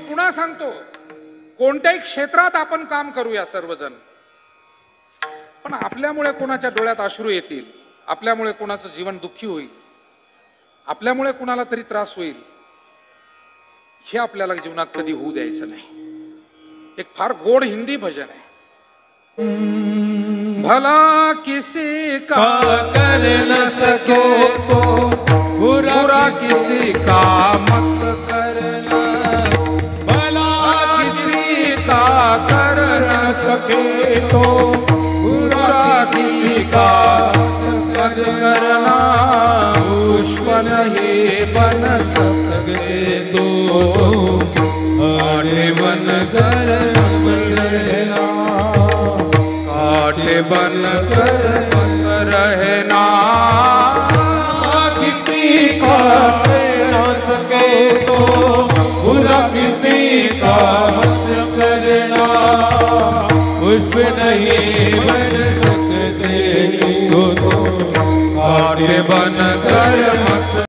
पुन्हा सांगतो, कोणत्याही क्षेत्रात आपण काम करूया सर्वजण, पण आपल्यामुळे कोणाच्या डोळ्यात अश्रू येतील, आपल्यामुळे कोणाचं जीवन दुःखी होईल, आपल्यामुळे कोणाला तरी त्रास होईल, हे आपल्याला जीवनात कधी होऊ द्यायचं नाही. एक फार गोड हिंदी भजन आहे. भला किसी का कर न सके तो बुरा किसी का मत करना, भला किसी का कर न सके तो बुरा किसी का मत करना, पुष्प नहीं बन सकते तो आड़े बन कर रहना, आड़े बन कर रहना, किसी का न सके तो बुरा किसी का मत करना, पुष्प नहीं बन सकते तो आड़े बन कर